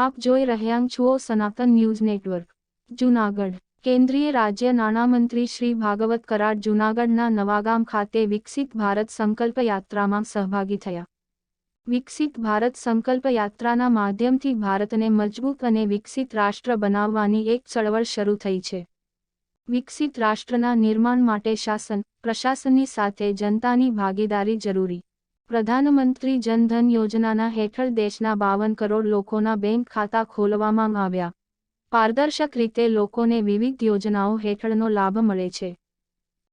આપ જોઈ રહ્યા છો સનાતન ન્યૂઝ નેટવર્ક જૂનાગઢ। કેન્દ્રીય રાજ્ય નાણામંત્રી શ્રી ભાગવત કરાડ જૂનાગઢના નવાગામ ખાતે વિકસિત ભારત સંકલ્પ યાત્રામાં સહભાગી થયા। વિકસિત ભારત સંકલ્પ યાત્રાના માધ્યમથી ભારતને મજબૂત અને વિકસિત રાષ્ટ્ર બનાવવાની એક ચળવળ શરૂ થઈ છે। વિકસિત રાષ્ટ્રના નિર્માણ માટે શાસન પ્રશાસનની સાથે જનતાની ભાગીદારી જરૂરી। પ્રધાનમંત્રી જન ધન યોજનાના હેઠળ દેશના 52 કરોડ લોકોના બેંક ખાતા ખોલવામાં આવ્યા। પારદર્શક રીતે લોકોને વિવિધ યોજનાઓ હેઠળનો લાભ મળે છે।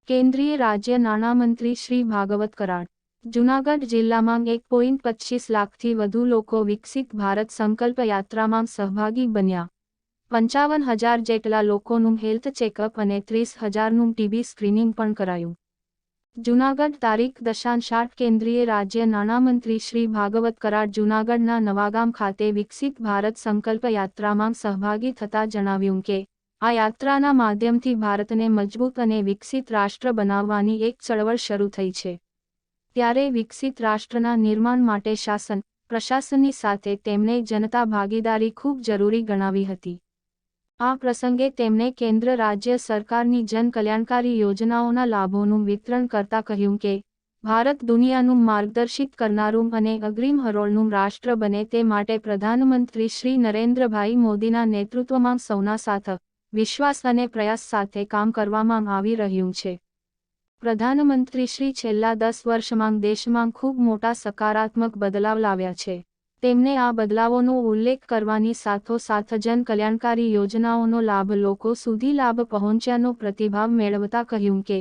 કેન્દ્રીય રાજ્ય નાણામંત્રી શ્રી ભાગવત કરાડ જૂનાગઢ જિલ્લામાં 1.25 લાખથી વધુ લોકો વિકસિત ભારત સંકલ્પ યાત્રામાં સહભાગી બન્યા। 55,000 જેટલા લોકોનું હેલ્થ ચેકઅપ અને 30,000નું ટીબી સ્ક્રીનિંગ પણ કરાયું। જૂનાગઢ તારીખ 10/8 કેન્દ્રીય રાજ્ય નાણામંત્રી શ્રી ભાગવત કરાડ જૂનાગઢના નવાગામ ખાતે વિકસિત ભારત સંકલ્પ યાત્રામાં સહભાગી થતા જણાવ્યું કે આ યાત્રાના માધ્યમથી ભારતને મજબૂત અને વિકસિત રાષ્ટ્ર બનાવવાની એક ચળવળ શરૂ થઈ છે। ત્યારે વિકસિત રાષ્ટ્રના નિર્માણ માટે શાસન પ્રશાસનની સાથે તેમણે જનતા ભાગીદારી ખૂબ જરૂરી ગણાવી હતી। આ પ્રસંગે તેમણે કેન્દ્ર રાજ્ય સરકારની જન કલ્યાણકારી યોજનાઓના લાભોનું વિતરણ કરતા કહ્યું કે ભારત દુનિયાનું માર્ગદર્શિત કરનારું અને અગ્રીમ હરોળનું રાષ્ટ્ર બને તે માટે પ્રધાનમંત્રી શ્રી નરેન્દ્રભાઈ મોદીના નેતૃત્વમાં સૌના સાથ વિશ્વાસ અને પ્રયાસ સાથે કામ કરવામાં આવી રહ્યું છે। પ્રધાનમંત્રી શ્રી છેલ્લા 10 વર્ષમાં દેશમાં ખૂબ મોટા સકારાત્મક બદલાવ લાવ્યા છે। તેમણે આ બદલાવોનો ઉલ્લેખ કરવાની સાથોસાથ જન કલ્યાણકારી યોજનાઓનો લાભ લોકો સુધી લાભ પહોંચ્યાનો પ્રતિભાવ મેળવતા કહ્યું કે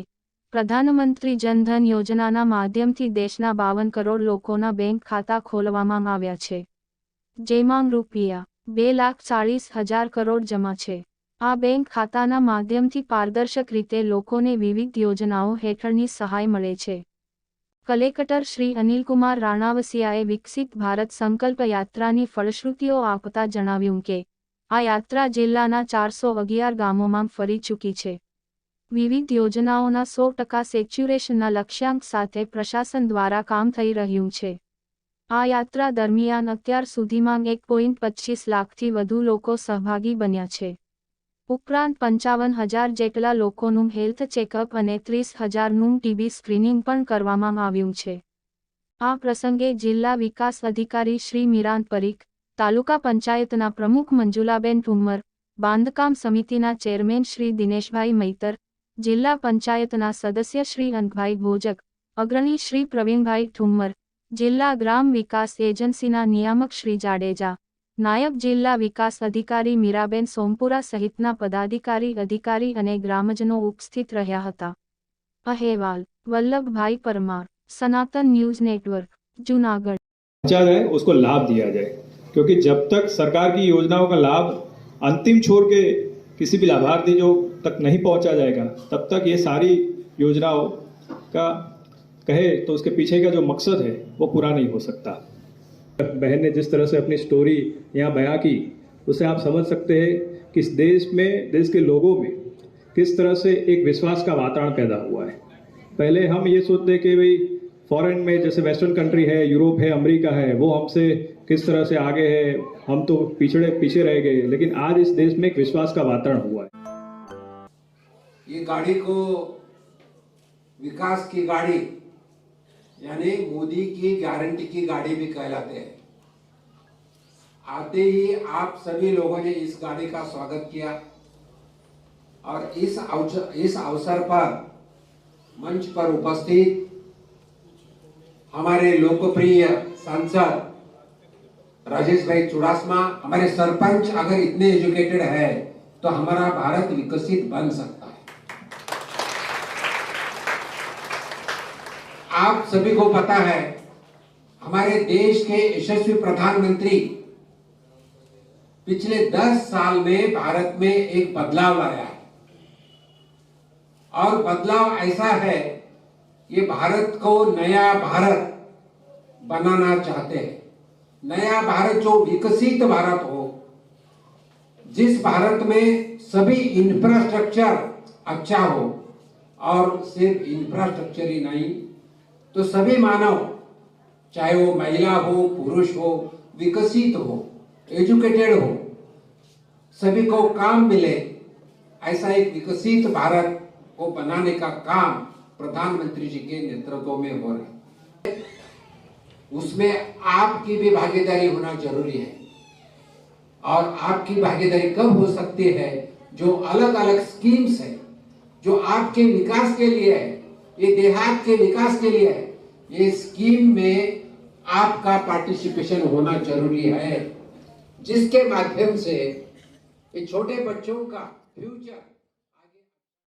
પ્રધાનમંત્રી જન ધન યોજનાના માધ્યમથી દેશના 52 કરોડ લોકોના બેંક ખાતા ખોલવામાં આવ્યા છે, જેમાં રૂપિયા 2,40,000 કરોડ જમા છે। આ બેંક ખાતાના માધ્યમથી પારદર્શક રીતે લોકોને વિવિધ યોજનાઓ હેઠળની સહાય મળે છે। કલેક્ટર શ્રી અનિલકુમાર રાણાવસિયાએ વિકસિત ભારત સંકલ્પ યાત્રાની ફળશ્રુતિઓ આપતા જણાવ્યું કે આ યાત્રા જિલ્લાના 411 ગામોમાં ફરી ચૂકી છે। વિવિધ યોજનાઓના 100% સેચ્યુરેશનના લક્ષ્યાંક સાથે પ્રશાસન દ્વારા કામ થઈ રહ્યું છે। આ યાત્રા દરમિયાન અત્યાર સુધીમાં 1.25 લાખથી વધુ લોકો સહભાગી બન્યા છે। ઉપરાંત 55,000 જેટલા લોકોનું હેલ્થ ચેકઅપ અને 30,000નું ટીબી સ્ક્રીનિંગ પણ કરવામાં આવ્યું છે। આ પ્રસંગે જિલ્લા વિકાસ અધિકારી શ્રી મિરાન પરીખ, તાલુકા પંચાયતના પ્રમુખ મંજુલાબેન ઠુમ્મર, બાંધકામ સમિતિના ચેરમેન શ્રી દિનેશભાઈ મૈતર, જિલ્લા પંચાયતના સદસ્ય શ્રી અંકભાઈ ભોજક, અગ્રણી શ્રી પ્રવીણભાઈ ઠુમ્મર, જિલ્લા ગ્રામ વિકાસ એજન્સીના નિયામક શ્રી જાડેજા, નાયબ જિલ્લા વિકાસ અધિકારી મીરાબેન સોમપુરા સહિતના પદાધિકારી અધિકારી અને ગ્રામજનો ઉપસ્થિત રહ્યા હતા। અહેવાલ વલ્લભભાઈ પરમાર, सनातन न्यूज नेटवर्क जूनागढ़। जाए उसको लाभ दिया जाए, क्योंकि जब तक सरकार की योजनाओं का लाभ अंतिम छोर के किसी भी लाभार्थी जो तक नहीं पहुंचा जाएगा तब तक ये सारी योजनाओं का कहे तो उसके पीछे का जो मकसद है वो पूरा नहीं हो सकता। बहन ने जिस तरह से अपनी स्टोरी यहाँ बयां की, उससे आप समझ सकते हैं कि इस देश में, देश के लोगों में किस तरह से एक विश्वास का वातावरण पैदा हुआ है। पहले हम ये सोचते कि भाई फॉरेन में जैसे वेस्टर्न कंट्री है, यूरोप है, अमेरिका है, वो हमसे किस तरह से आगे है, हम तो पीछे रह गए, लेकिन आज इस देश में एक विश्वास का वातावरण हुआ है। ये गाड़ी को विकास की गाड़ी यानी मोदी की गारंटी की गाड़ी भी कहलाते हैं। आते ही आप सभी लोगों ने इस गाड़ी का स्वागत किया और इस अवसर पर मंच पर उपस्थित हमारे लोकप्रिय सांसद राजेश भाई चुड़ासमा, हमारे सरपंच अगर इतने एजुकेटेड है तो हमारा भारत विकसित बन सकता है। आप सभी को पता है हमारे देश के यशस्वी प्रधानमंत्री पिछले 10 साल में भारत में एक बदलाव लाया है और बदलाव ऐसा है ये भारत को नया भारत बनाना चाहते हैं। नया भारत जो विकसित भारत हो, जिस भारत में सभी इंफ्रास्ट्रक्चर अच्छा हो और सिर्फ इंफ्रास्ट्रक्चर ही नहीं तो सभी मानव चाहे वो महिला हो पुरुष हो विकसित हो, एजुकेटेड हो, सभी को काम मिले, ऐसा एक विकसित भारत को बनाने का काम प्रधानमंत्री जी के नेतृत्व में हो रहा है। उसमें आपकी भी भागीदारी होना जरूरी है। और आपकी भागीदारी कब हो सकती है? जो अलग अलग स्कीम्स है, जो आपके विकास के लिए है, ये देहात के विकास के लिए है, ये स्कीम में आपका पार्टिसिपेशन होना जरूरी है, जिसके माध्यम से ये छोटे बच्चों का फ्यूचर